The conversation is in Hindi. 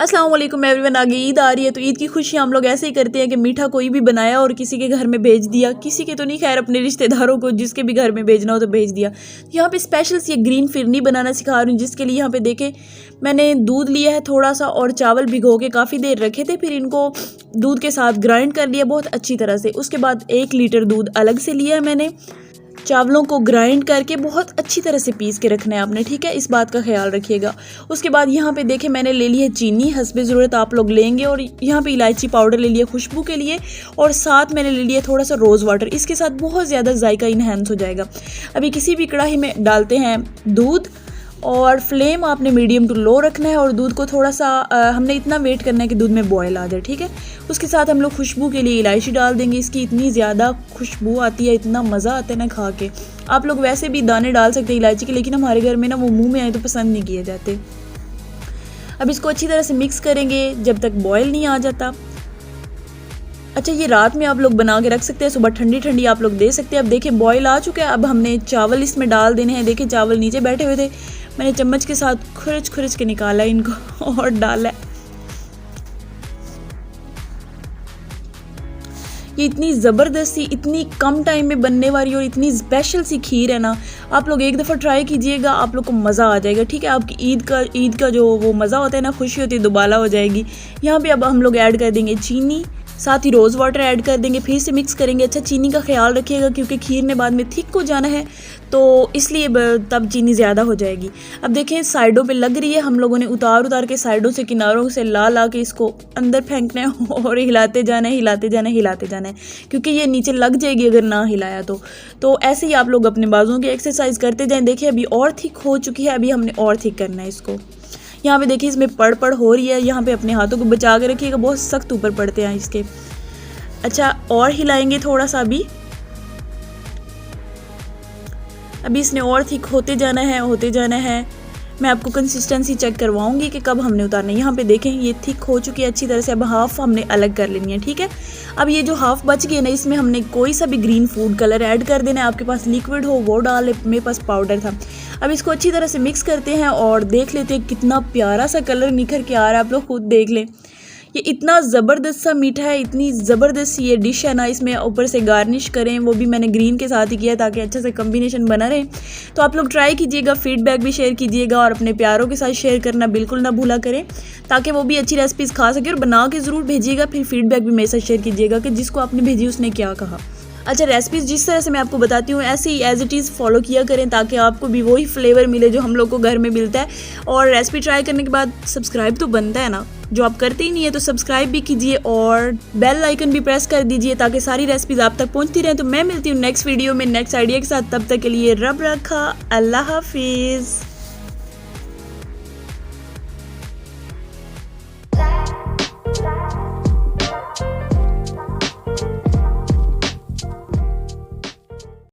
अस्सलाम वालेकुम एवरीवन। आगे ईद आ रही है तो ईद की खुशी हम लोग ऐसे ही करते हैं कि मीठा कोई भी बनाया और किसी के घर में भेज दिया, किसी के तो नहीं, खैर अपने रिश्तेदारों को जिसके भी घर में भेजना हो तो भेज दिया। यहाँ पे स्पेशल सी ग्रीन फिरनी बनाना सिखा रही हूँ, जिसके लिए यहाँ पे देखें मैंने दूध लिया है थोड़ा सा और चावल भिगो के काफ़ी देर रखे थे, फिर इनको दूध के साथ ग्राइंड कर लिया बहुत अच्छी तरह से। उसके बाद 1 लीटर दूध अलग से लिया है मैंने। चावलों को ग्राइंड करके बहुत अच्छी तरह से पीस के रखना है आपने, ठीक है, इस बात का ख्याल रखिएगा। उसके बाद यहाँ पे देखें मैंने ले ली है चीनी, हस्बे ज़रूरत आप लोग लेंगे, और यहाँ पे इलायची पाउडर ले लिया खुशबू के लिए, और साथ मैंने ले लिया थोड़ा सा रोज़ वाटर, इसके साथ बहुत ज़्यादा जायका इन्हेंस हो जाएगा। अभी किसी भी कढ़ाई में डालते हैं दूध, और फ्लेम आपने मीडियम टू लो रखना है, और दूध को थोड़ा सा हमने इतना वेट करना है कि दूध में बॉयल आ जाए, ठीक है। उसके साथ हम लोग खुशबू के लिए इलायची डाल देंगे, इसकी इतनी ज़्यादा खुशबू आती है, इतना मज़ा आता है ना खा के। आप लोग वैसे भी दाने डाल सकते हैं इलायची के, लेकिन हमारे घर में ना वो मुंह में आए तो पसंद नहीं किए जाते। अब इसको अच्छी तरह से मिक्स करेंगे जब तक बॉयल नहीं आ जाता। अच्छा, ये रात में आप लोग बना के रख सकते हैं, सुबह ठंडी ठंडी आप लोग दे सकते हैं। अब देखिए बॉयल आ चुका है, अब हमने चावल इसमें डाल देने हैं। देखिए चावल नीचे बैठे हुए थे, मैंने चम्मच के साथ खुरच खुरच के निकाला इनको और डाला। ये इतनी ज़बरदस्ती, इतनी कम टाइम में बनने वाली और इतनी स्पेशल सी खीर है ना, आप लोग एक दफ़ा ट्राई कीजिएगा, आप लोग को मज़ा आ जाएगा, ठीक है। आपकी ईद का जो वो मज़ा होता है ना, खुशी होती है, दोबारा हो जाएगी। यहाँ पे अब हम लोग ऐड कर देंगे चीनी, साथ ही रोज़ वाटर ऐड कर देंगे, फिर से मिक्स करेंगे। अच्छा, चीनी का ख्याल रखिएगा क्योंकि खीर ने बाद में थिक हो जाना है, तो इसलिए तब चीनी ज़्यादा हो जाएगी। अब देखें साइडों पे लग रही है, हम लोगों ने उतार के साइडों से, किनारों से ला के इसको अंदर फेंकना है और हिलाते जाना है, हिलाते जाना है, क्योंकि ये नीचे लग जाएगी अगर ना हिलाया तो ऐसे ही आप लोग अपने बाजुओं की एक्सरसाइज करते जाएँ। देखिए अभी और थिक हो चुकी है, अभी हमने और थिक करना है इसको। यहाँ पे देखिए इसमें पड़ हो रही है, यहाँ पे अपने हाथों को बचा के रखिएगा, बहुत सख्त ऊपर पड़ते हैं इसके। अच्छा, और हिलाएंगे थोड़ा सा। अभी इसने और थिक होते जाना है। मैं आपको कंसिस्टेंसी चेक करवाऊंगी कि कब हमने उतारना है। यहाँ पे देखें ये थिक हो चुकी है अच्छी तरह से। अब हाफ हमने अलग कर लेनी है, ठीक है। अब ये जो हाफ बच गई है ना, इसमें हमने कोई सा भी ग्रीन फूड कलर ऐड कर देना है। आपके पास लिक्विड हो वो डाल, मेरे पास पाउडर था। अब इसको अच्छी तरह से मिक्स करते हैं और देख लेते हैं कितना प्यारा सा कलर निखर के आ रहा है, आप लोग खुद देख लें। ये इतना ज़बरदस्त सा मीठा है, इतनी ज़बरदस्त ये डिश है ना, इसमें ऊपर से गार्निश करें, वो भी मैंने ग्रीन के साथ ही किया ताकि अच्छा सा कम्बिनेशन बना रहे। तो आप लोग ट्राई कीजिएगा, फीडबैक भी शेयर कीजिएगा, और अपने प्यारों के साथ शेयर करना बिल्कुल ना भूला करें, ताकि वो भी अच्छी रेसिपीज़ खा सके। और बना के ज़रूर भेजिएगा, फिर फीडबैक भी मेरे साथ शेयर कीजिएगा कि जिसको आपने भेजी उसने क्या कहा। अच्छा, रेसिपीज़ जिस तरह से मैं आपको बताती हूँ ऐसे ही एज इट इज़ फॉलो किया करें, ताकि आपको भी वही फ्लेवर मिले जो हम लोग को घर में मिलता है। और रेसिपी ट्राई करने के बाद सब्सक्राइब तो बनता है ना, जो आप करते ही नहीं है तो सब्सक्राइब भी कीजिए और बेल आइकन भी प्रेस कर दीजिए, ताकि सारी रेसिपीज़ आप तक पहुँचती रहें। तो मैं मिलती हूँ नेक्स्ट वीडियो में नेक्स्ट आइडिया के साथ, तब तक के लिए रब रखा, अल्लाह हाफिज़।